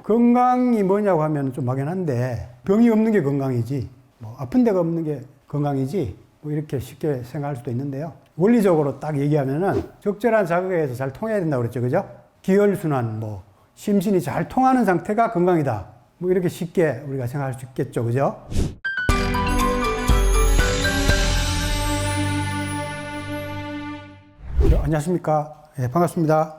건강이 뭐냐고 하면 좀 막연한데 병이 없는 게 건강이지 뭐 아픈 데가 없는 게 건강이지 뭐 이렇게 쉽게 생각할 수도 있는데요. 원리적으로 딱 얘기하면은 적절한 자극에 의해서 잘 통해야 된다고 그랬죠. 그죠? 기혈순환, 뭐 심신이 잘 통하는 상태가 건강이다. 뭐 이렇게 쉽게 우리가 생각할 수 있겠죠. 그죠? 안녕하십니까. 네, 반갑습니다.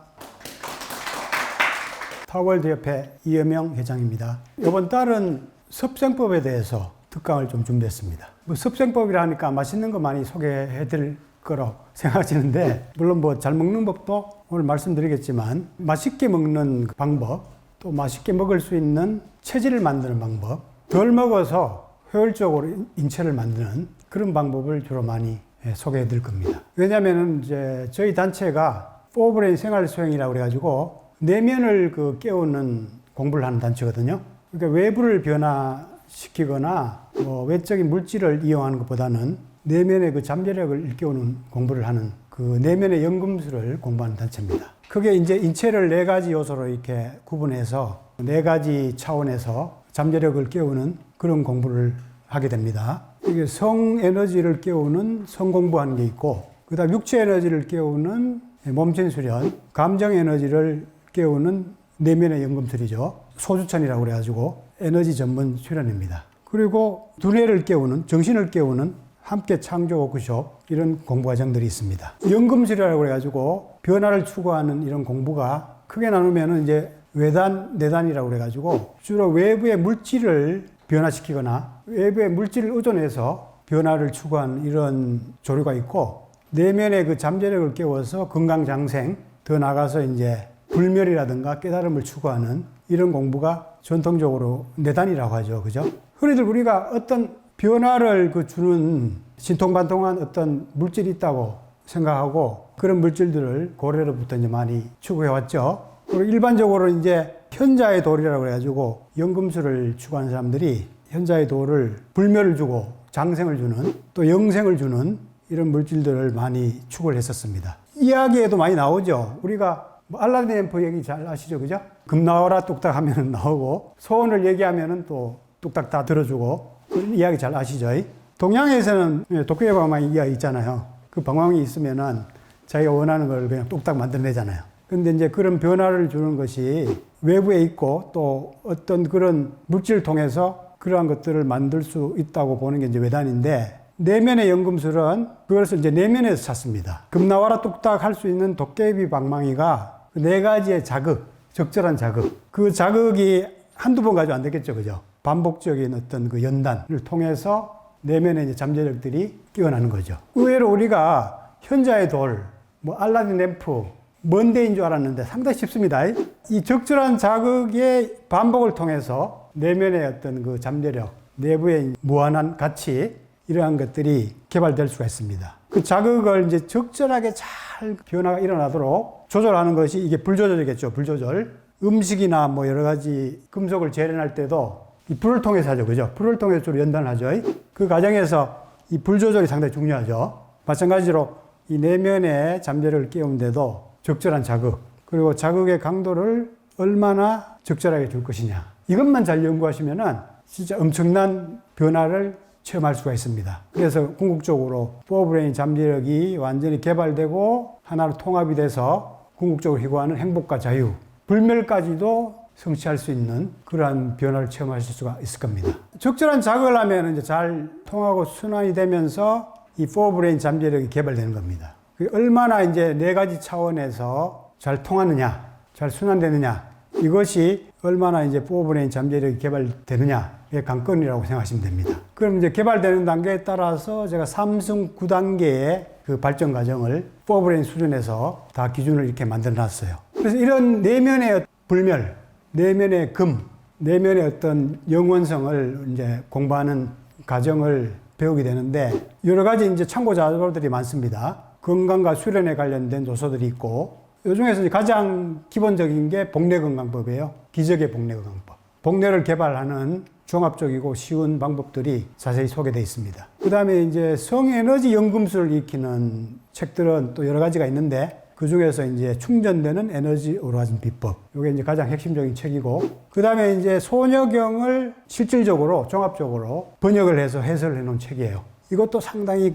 타워월드 협회 이여명 회장입니다. 이번 달은 섭생법에 대해서 특강을 좀 준비했습니다. 뭐 섭생법이라 하니까 맛있는 거 많이 소개해 드릴 거라고 생각하시는데, 물론 뭐 잘 먹는 법도 오늘 말씀드리겠지만, 맛있게 먹는 방법, 또 맛있게 먹을 수 있는 체질을 만드는 방법, 덜 먹어서 효율적으로 인체를 만드는 그런 방법을 주로 많이 소개해 드릴 겁니다. 왜냐면은 이제 저희 단체가 포브레인 생활수행이라고 그래가지고 내면을 깨우는 공부를 하는 단체거든요. 그러니까 외부를 변화시키거나 뭐 외적인 물질을 이용하는 것보다는 내면의 그 잠재력을 일깨우는 공부를 하는 그 내면의 연금술을 공부하는 단체입니다. 그게 이제 인체를 4가지 요소로 이렇게 구분해서 4가지 차원에서 잠재력을 깨우는 그런 공부를 하게 됩니다. 이게 성 에너지를 깨우는 성 공부하는 게 있고, 그 다음 육체 에너지를 깨우는 몸신 수련, 감정 에너지를 깨우는 내면의 연금술이죠. 소주천이라고 그래가지고 에너지 전문 수련입니다. 그리고 두뇌를 깨우는, 정신을 깨우는 함께 창조 워크숍, 이런 공부 과정들이 있습니다. 연금술이라고 그래가지고 변화를 추구하는 이런 공부가 크게 나누면은 이제 외단, 내단이라고 그래가지고 주로 외부의 물질을 변화시키거나 외부의 물질을 의존해서 변화를 추구하는 이런 조류가 있고, 내면의 그 잠재력을 깨워서 건강장생, 더 나아가서 이제 불멸이라든가 깨달음을 추구하는 이런 공부가 전통적으로 내단이라고 하죠. 그죠? 흔히들 우리가 어떤 변화를 주는 신통반통한 어떤 물질이 있다고 생각하고 그런 물질들을 고래로부터 이제 많이 추구해 왔죠. 그리고 일반적으로 이제 현자의 돌이라고 해가지고 연금술을 추구하는 사람들이 현자의 돌을 불멸을 주고 장생을 주는, 또 영생을 주는 이런 물질들을 많이 추구를 했었습니다. 이야기에도 많이 나오죠. 우리가 뭐 알라딘 램프 얘기 잘 아시죠? 그죠? 금 나와라 뚝딱 하면 나오고, 소원을 얘기하면 또 뚝딱 다 들어주고, 그런 이야기 잘 아시죠? 동양에서는 도쿄의 방망이 이야기 있잖아요. 그 방망이 있으면은 자기가 원하는 걸 그냥 뚝딱 만들어내잖아요. 근데 이제 그런 변화를 주는 것이 외부에 있고, 또 어떤 그런 물질을 통해서 그러한 것들을 만들 수 있다고 보는 게 이제 외단인데, 내면의 연금술은 그것을 이제 내면에서 찾습니다. 금 나와라 뚝딱 할 수 있는 도깨비 방망이가 4가지의 자극, 적절한 자극, 그 자극이 한두 번 가지고 안 되겠죠. 그죠? 반복적인 어떤 그 연단을 통해서 내면의 이제 잠재력들이 깨어나는 거죠. 의외로 우리가 현자의 돌, 뭐 알라딘 램프, 먼 데인 줄 알았는데 상당히 쉽습니다. 이 적절한 자극의 반복을 통해서 내면의 어떤 그 잠재력, 내부의 무한한 가치, 이러한 것들이 개발될 수가 있습니다. 그 자극을 이제 적절하게 잘 변화가 일어나도록 조절하는 것이 이게 불조절이겠죠. 불조절. 음식이나 뭐 여러 가지 금속을 재련할 때도 이 불을 통해서 하죠. 그죠? 불을 통해서 주로 연단을 하죠. 그 과정에서 이 불 조절이 상당히 중요하죠. 마찬가지로 이 내면의 잠재력을 깨우는데도 적절한 자극, 그리고 자극의 강도를 얼마나 적절하게 줄 것이냐, 이것만 잘 연구하시면은 진짜 엄청난 변화를 체험할 수가 있습니다. 그래서 궁극적으로 포브레인 잠재력이 완전히 개발되고 하나로 통합이 돼서 궁극적으로 희구하는 행복과 자유, 불멸까지도 성취할 수 있는 그러한 변화를 체험하실 수가 있을 겁니다. 적절한 자극을 하면 이제 잘 통하고 순환이 되면서 이 포브레인 잠재력이 개발되는 겁니다. 얼마나 이제 4가지 차원에서 잘 통하느냐, 잘 순환되느냐, 이것이 얼마나 이제 포브레인 잠재력이 개발되느냐의 관건이라고 생각하시면 됩니다. 그럼 이제 개발되는 단계에 따라서 제가 3승 9단계의 그 발전 과정을 포브레인 수준에서 다 기준을 이렇게 만들어 놨어요. 그래서 이런 내면의 불멸, 내면의 금, 내면의 어떤 영원성을 이제 공부하는 과정을 배우게 되는데, 여러 가지 이제 참고 자료들이 많습니다. 건강과 수련에 관련된 요소들이 있고, 이 중에서 가장 기본적인 게 복뇌건강법이에요. 기적의 복뇌건강법. 복뇌를 개발하는 종합적이고 쉬운 방법들이 자세히 소개되어 있습니다. 그 다음에 이제 성에너지 연금술을 익히는 책들은 또 여러 가지가 있는데, 그 중에서 이제 충전되는 에너지 오르가즘 비법. 이게 이제 가장 핵심적인 책이고, 그 다음에 이제 소녀경을 실질적으로, 종합적으로 번역을 해서 해설을 해놓은 책이에요. 이것도 상당히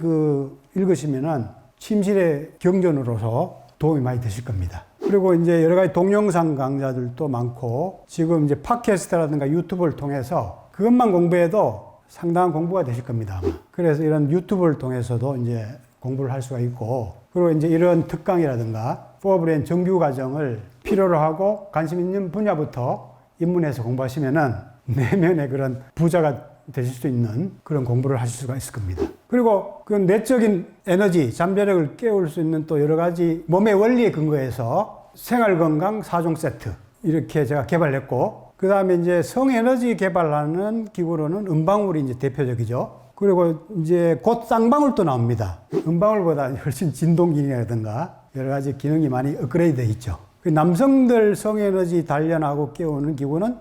읽으시면은 침실의 경전으로서 도움이 많이 되실 겁니다. 그리고 이제 여러 가지 동영상 강좌들도 많고, 지금 이제 팟캐스트라든가 유튜브를 통해서 그것만 공부해도 상당한 공부가 되실 겁니다, 아마. 그래서 이런 유튜브를 통해서도 이제 공부를 할 수가 있고, 그리고 이제 이런 특강이라든가 포브레인 정규 과정을 필요로 하고 관심 있는 분야부터 입문해서 공부하시면은 내면의 그런 부자가 되실 수 있는 그런 공부를 하실 수가 있을 겁니다. 그리고 그 내적인 에너지, 잠재력을 깨울 수 있는 또 여러 가지 몸의 원리에 근거해서 생활건강 4종 세트 이렇게 제가 개발했고, 그 다음에 이제 성에너지 개발하는 기구로는 음방울이 이제 대표적이죠. 그리고 이제 곧 쌍방울도 나옵니다. 음방울보다 훨씬 진동기능이라든가 여러 가지 기능이 많이 업그레이드 되어 있죠. 남성들 성에너지 단련하고 깨우는 기구는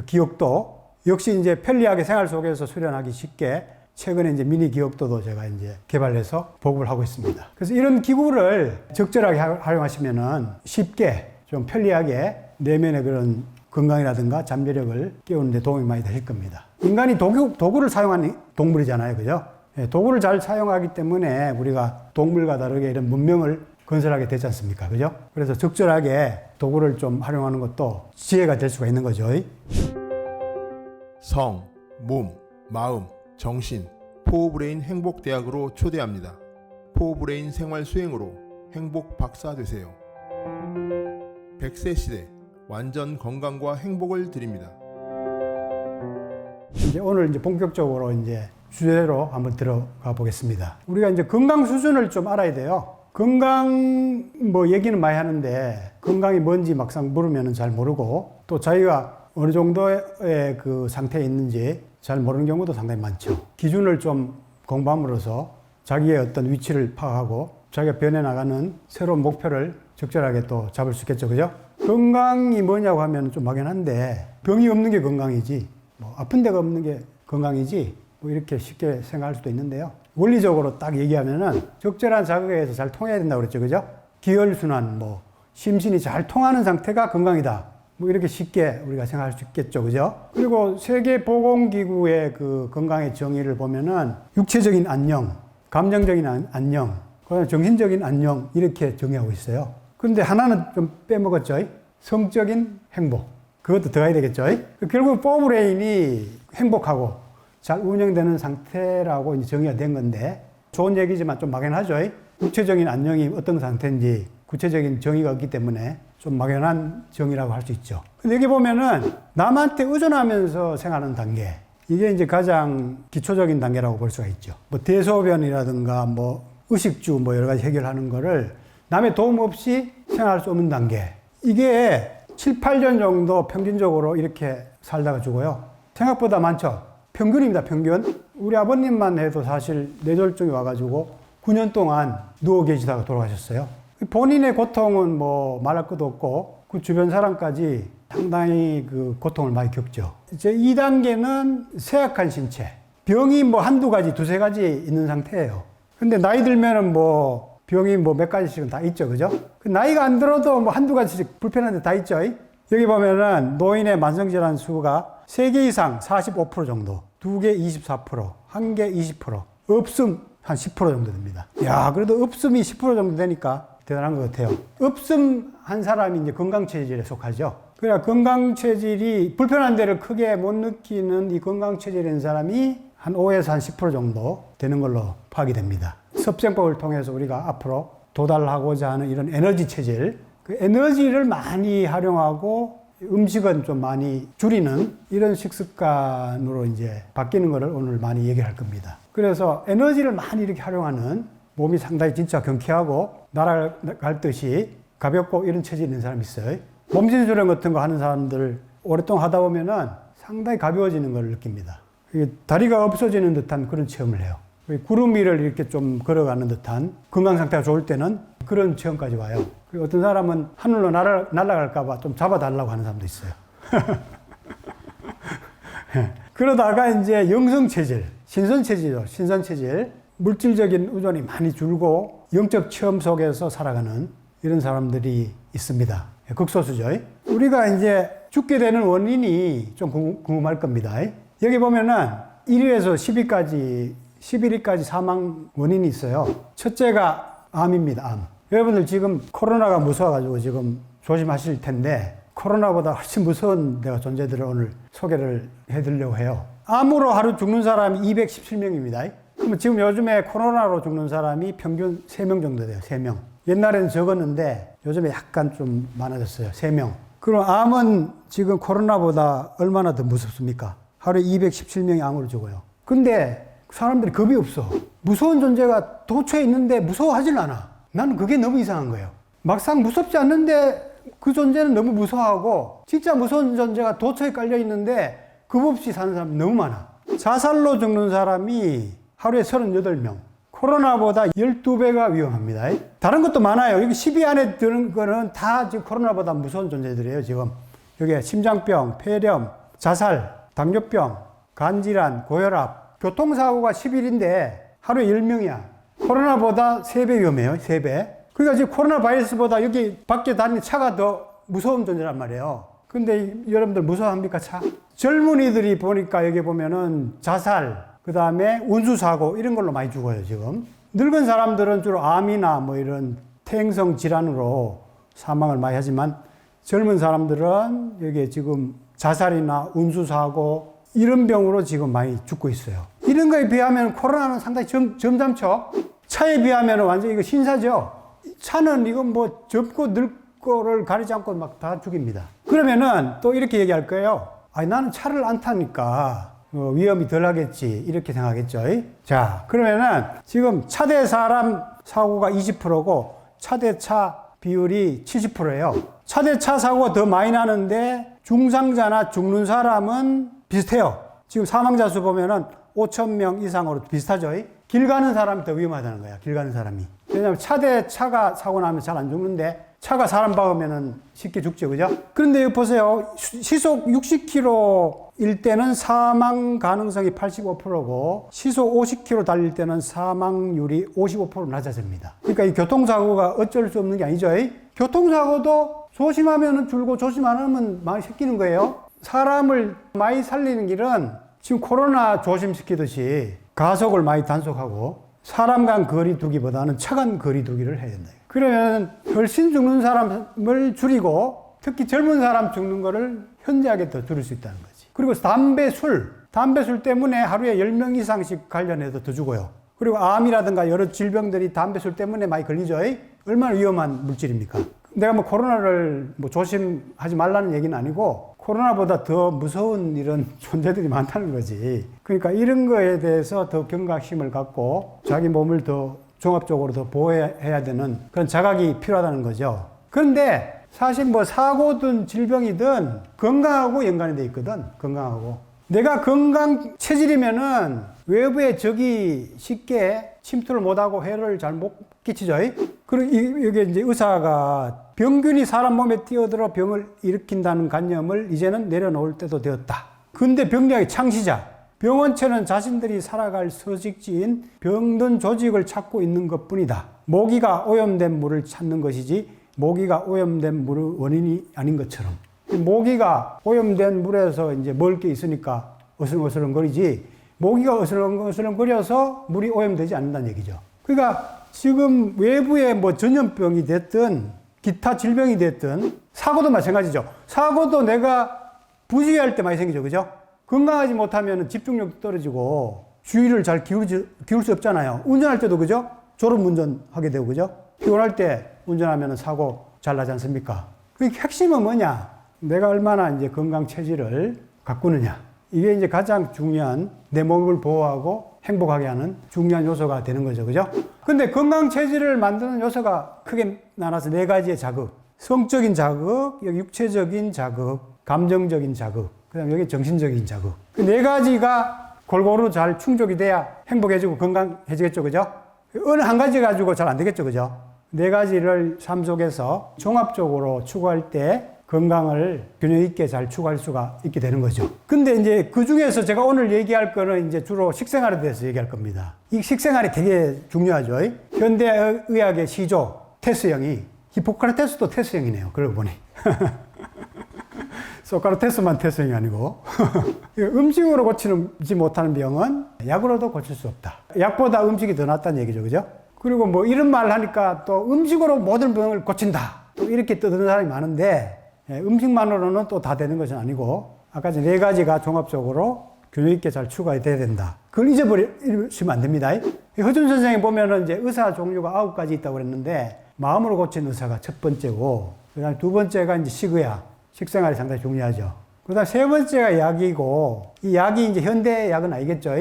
기억도, 역시 이제 편리하게 생활 속에서 수련하기 쉽게 최근에 이제 미니 기억도도 제가 이제 개발해서 보급을 하고 있습니다. 그래서 이런 기구를 적절하게 활용하시면은 쉽게 좀 편리하게 내면의 그런 건강이라든가 잠재력을 깨우는 데 도움이 많이 되실 겁니다. 인간이 도구를 사용하는 동물이잖아요. 그죠? 도구를 잘 사용하기 때문에 우리가 동물과 다르게 이런 문명을 건설하게 되지 않습니까? 그죠? 그래서 적절하게 도구를 좀 활용하는 것도 지혜가 될 수가 있는 거죠. 성, 몸, 마음, 정신, 포브레인 행복대학으로 초대합니다. 포브레인 생활 수행으로 행복 박사 되세요. 100세 시대 완전 건강과 행복을 드립니다. 이제 오늘 이제 본격적으로 이제 주제로 한번 들어가 보겠습니다. 우리가 이제 건강 수준을 좀 알아야 돼요. 건강 얘기는 많이 하는데 건강이 뭔지 막상 물으면 잘 모르고, 또 자기가 어느 정도의 그 상태에 있는지 잘 모르는 경우도 상당히 많죠. 기준을 좀 공부함으로써 자기의 어떤 위치를 파악하고 자기가 변해나가는 새로운 목표를 적절하게 또 잡을 수 있겠죠. 그죠? 건강이 뭐냐고 하면 좀 막연한데, 병이 없는 게 건강이지, 아픈 데가 없는 게 건강이지, 이렇게 쉽게 생각할 수도 있는데요. 원리적으로 딱 얘기하면은 적절한 자극에 의해서 잘 통해야 된다고 그랬죠. 그죠? 기혈순환, 심신이 잘 통하는 상태가 건강이다. 이렇게 쉽게 우리가 생각할 수 있겠죠. 그죠? 그리고 세계보건기구의 그 건강의 정의를 보면은 육체적인 안녕, 감정적인 안녕, 그다음에 정신적인 안녕, 이렇게 정의하고 있어요. 그런데 하나는 좀 빼먹었죠. 성적인 행복. 그것도 들어가야 되겠죠. 결국 포브레인이 행복하고 잘 운영되는 상태라고 이제 정의가 된 건데, 좋은 얘기지만 좀 막연하죠. 육체적인 안녕이 어떤 상태인지 구체적인 정의가 없기 때문에 좀 막연한 정의라고 할 수 있죠. 근데 여기 보면은 남한테 의존하면서 생활하는 단계, 이게 이제 가장 기초적인 단계라고 볼 수가 있죠. 대소변이라든가 의식주 여러 가지 해결하는 거를 남의 도움 없이 생활할 수 없는 단계. 이게 7, 8년 정도 평균적으로 이렇게 살다가 죽어요. 생각보다 많죠? 평균입니다, 평균. 우리 아버님만 해도 사실 뇌졸중이 와가지고 9년 동안 누워 계시다가 돌아가셨어요. 본인의 고통은 말할 것도 없고, 그 주변 사람까지 상당히 그 고통을 많이 겪죠. 이제 2단계는 쇠약한 신체. 병이 한두 가지, 두세 가지 있는 상태예요. 근데 나이 들면은 병이 몇 가지씩은 다 있죠. 그죠? 나이가 안 들어도 한두 가지씩 불편한 데 다 있죠. 여기 보면은 노인의 만성질환 수가 3개 이상 45% 정도, 2개 24%, 1개 20%, 없음 한 10% 정도 됩니다. 야, 그래도 없음이 10% 정도 되니까 대단한 것 같아요. 없음 한 사람이 이제 건강체질에 속하죠. 그러니까 건강체질이 불편한 데를 크게 못 느끼는 이 건강체질인 사람이 한 5에서 한 10% 정도 되는 걸로 파악이 됩니다. 섭생법을 통해서 우리가 앞으로 도달하고자 하는 이런 에너지 체질, 그 에너지를 많이 활용하고 음식은 좀 많이 줄이는 이런 식습관으로 이제 바뀌는 것을 오늘 많이 얘기할 겁니다. 그래서 에너지를 많이 이렇게 활용하는, 몸이 상당히 진짜 경쾌하고 날아갈 듯이 가볍고 이런 체질이 있는 사람이 있어요. 몸짓 수련 같은 거 하는 사람들 오랫동안 하다 보면은 상당히 가벼워지는 걸 느낍니다. 다리가 없어지는 듯한 그런 체험을 해요. 구름 위를 이렇게 좀 걸어가는 듯한, 건강 상태가 좋을 때는 그런 체험까지 와요. 그리고 어떤 사람은 하늘로 날아갈까봐 좀 잡아달라고 하는 사람도 있어요. 그러다가 이제 영성체질, 신선체질이죠. 신선체질. 물질적인 의존이 많이 줄고 영적 체험 속에서 살아가는 이런 사람들이 있습니다. 극소수죠. 우리가 이제 죽게 되는 원인이 좀 궁금할 겁니다. 여기 보면은 1위에서 11위까지 사망 원인이 있어요. 첫째가 암입니다. 암. 여러분들 지금 코로나가 무서워가지고 지금 조심하실 텐데 코로나보다 훨씬 무서운 데가 존재들을 오늘 소개를 해드리려고 해요. 암으로 하루 죽는 사람이 217명입니다. 그러면 지금 요즘에 코로나로 죽는 사람이 평균 3명 정도 돼요. 3명. 옛날에는 적었는데 요즘에 약간 좀 많아졌어요. 3명. 그럼 암은 지금 코로나보다 얼마나 더 무섭습니까? 하루에 217명이 암으로 죽어요. 근데 사람들이 겁이 없어. 무서운 존재가 도처에 있는데 무서워하질 않아. 나는 그게 너무 이상한 거예요. 막상 무섭지 않는데 그 존재는 너무 무서워하고 진짜 무서운 존재가 도처에 깔려 있는데 겁 없이 사는 사람이 너무 많아. 자살로 죽는 사람이 하루에 38명. 코로나보다 12배가 위험합니다. 다른 것도 많아요. 여기 10위 안에 드는 거는 다 지금 코로나보다 무서운 존재들이에요, 지금. 여기 심장병, 폐렴, 자살, 당뇨병, 간질환, 고혈압, 교통사고가 10일인데 하루에 10명이야. 코로나보다 3배 위험해요, 3배. 그러니까 지금 코로나 바이러스보다 여기 밖에 다니는 차가 더 무서운 존재란 말이에요. 근데 여러분들 무서워합니까, 차? 젊은이들이 보니까 여기 보면은 자살, 그 다음에 운수사고 이런 걸로 많이 죽어요, 지금. 늙은 사람들은 주로 암이나 뭐 이런 퇴행성 질환으로 사망을 많이 하지만 젊은 사람들은 여기 지금 자살이나 운수사고 이런 병으로 지금 많이 죽고 있어요. 이런 거에 비하면 코로나는 상당히 점잖죠? 차에 비하면 완전히 이거 신사죠? 차는 이거 뭐 젊고 늙고를 가리지 않고 막 다 죽입니다. 그러면은 또 이렇게 얘기할 거예요. 아니, 나는 차를 안 타니까 위험이 덜 하겠지. 이렇게 생각하겠죠. 자, 그러면은 지금 차대 사람 사고가 20%고 차대차 비율이 70%예요. 차대차 사고가 더 많이 나는데 중상자나 죽는 사람은 비슷해요. 지금 사망자 수 보면은 5,000명 이상으로 비슷하죠. 길 가는 사람이 더 위험하다는 거야. 길 가는 사람이. 왜냐하면 차가 사고 나면 잘 안 죽는데 차가 사람 박으면은 쉽게 죽죠. 그죠? 그런데 여기 보세요. 시속 60km일 때는 사망 가능성이 85%고 시속 50km 달릴 때는 사망률이 55% 낮아집니다. 그러니까 이 교통사고가 어쩔 수 없는 게 아니죠. 교통사고도 조심하면 줄고 조심 안 하면 많이 생기는 거예요. 사람을 많이 살리는 길은 지금 코로나 조심시키듯이 가속을 많이 단속하고 사람 간 거리 두기보다는 차 간 거리 두기를 해야 된다. 그러면 훨씬 죽는 사람을 줄이고 특히 젊은 사람 죽는 거를 현저하게 더 줄일 수 있다는 거지. 그리고 담배, 술 때문에 하루에 10명 이상씩 관련해서 더 죽어요. 그리고 암이라든가 여러 질병들이 담배, 술 때문에 많이 걸리죠. 얼마나 위험한 물질입니까? 내가 뭐 코로나를 뭐 조심하지 말라는 얘기는 아니고 코로나보다 더 무서운 이런 존재들이 많다는 거지. 그러니까 이런 거에 대해서 더 경각심을 갖고 자기 몸을 더 종합적으로 더 보호해야 되는 그런 자각이 필요하다는 거죠. 그런데 사실 뭐 사고든 질병이든 건강하고 연관이 돼 있거든. 건강하고. 내가 건강 체질이면은 외부의 적이 쉽게 침투를 못하고 해를 잘 못 끼치죠. 그리고 이게 이제 의사가 병균이 사람 몸에 뛰어들어 병을 일으킨다는 관념을 이제는 내려놓을 때도 되었다. 근대 병리학의 창시자. 병원체는 자신들이 살아갈 서식지인 병든 조직을 찾고 있는 것 뿐이다. 모기가 오염된 물을 찾는 것이지 모기가 오염된 물의 원인이 아닌 것처럼. 모기가 오염된 물에서 이제 먹을 게 있으니까 어슬렁어슬렁거리지 모기가 어슬렁어슬렁거려서 물이 오염되지 않는다는 얘기죠. 그러니까 지금 외부의 뭐 전염병이 됐든 기타 질병이 됐든 사고도 마찬가지죠. 사고도 내가 부주의할 때 많이 생기죠. 그죠? 건강하지 못하면 집중력도 떨어지고 주의를 잘 기울 수 없잖아요. 운전할 때도 그죠? 졸음운전하게 되고 그죠? 피곤할 때 운전하면 사고 잘 나지 않습니까? 그 핵심은 뭐냐? 내가 얼마나 이제 건강 체질을 가꾸느냐. 이게 이제 가장 중요한 내 몸을 보호하고 행복하게 하는 중요한 요소가 되는 거죠. 그죠? 근데 건강 체질을 만드는 요소가 크게 나눠서 4가지의 자극. 성적인 자극, 여기 육체적인 자극, 감정적인 자극, 그 다음에 여기 정신적인 자극. 그 4가지가 골고루 잘 충족이 돼야 행복해지고 건강해지겠죠. 그죠? 어느 한 가지 가지고 잘 안 되겠죠. 그죠? 4가지를 삶 속에서 종합적으로 추구할 때 건강을 균형 있게 잘 추구할 수가 있게 되는 거죠. 근데 이제 그 중에서 제가 오늘 얘기할 거는 이제 주로 식생활에 대해서 얘기할 겁니다. 이 식생활이 되게 중요하죠. 현대의학의 시조, 테스 형이 히포크라테스도 태수형이네요. 그러고 보니. 소크라테스만 태수형이 아니고. 음식으로 고치지 못하는 병은 약으로도 고칠 수 없다. 약보다 음식이 더 낫다는 얘기죠. 그죠? 그리고 뭐 이런 말 하니까 또 음식으로 모든 병을 고친다. 또 이렇게 떠드는 사람이 많은데 음식만으로는 또 다 되는 것은 아니고 아까 전에 4가지가 종합적으로 균형 있게 잘 추가해야 된다. 그걸 잊어버리시면 안 됩니다. 허준 선생이 보면은 이제 의사 종류가 9가지 있다고 그랬는데 마음으로 고치는 의사가 첫 번째고 그다음에 두 번째가 이제 식의학, 식생활이 상당히 중요하죠. 그다음 세 번째가 약이고 이 약이 이제 현대 약은 아니겠죠.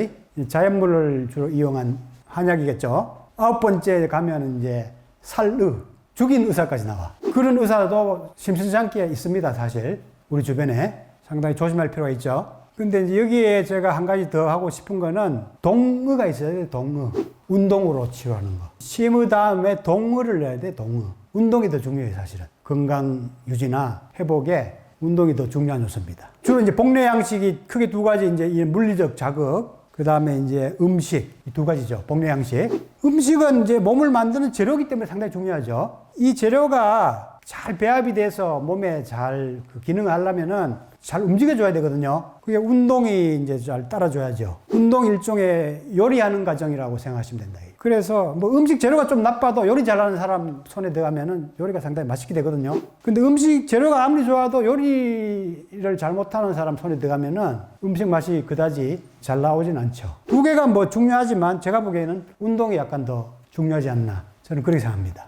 자연물을 주로 이용한 한약이겠죠. 9번째 가면 이제 살의 죽인 의사까지 나와. 그런 의사도 심심찮게 있습니다, 사실. 우리 주변에. 상당히 조심할 필요가 있죠. 근데 이제 여기에 제가 한 가지 더 하고 싶은 거는 동의가 있어야 돼, 동의. 운동으로 치료하는 거. 심의 다음에 동의를 내야 돼, 동의. 운동이 더 중요해요, 사실은. 건강 유지나 회복에 운동이 더 중요한 요소입니다. 주로 이제 복내 양식이 크게 2가지, 이제 이 물리적 자극, 그 다음에 이제 음식, 이 2가지죠. 복내 양식. 음식은 이제 몸을 만드는 재료이기 때문에 상당히 중요하죠. 이 재료가 잘 배합이 돼서 몸에 잘 기능을 하려면은 잘 움직여줘야 되거든요. 그게 운동이 이제 잘 따라줘야죠. 운동 일종의 요리하는 과정이라고 생각하시면 된다. 그래서 뭐 음식 재료가 좀 나빠도 요리 잘하는 사람 손에 들어가면은 요리가 상당히 맛있게 되거든요. 근데 음식 재료가 아무리 좋아도 요리를 잘 못하는 사람 손에 들어가면은 음식 맛이 그다지 잘 나오진 않죠. 2개가 뭐 중요하지만 제가 보기에는 운동이 약간 더 중요하지 않나. 저는 그렇게 생각합니다.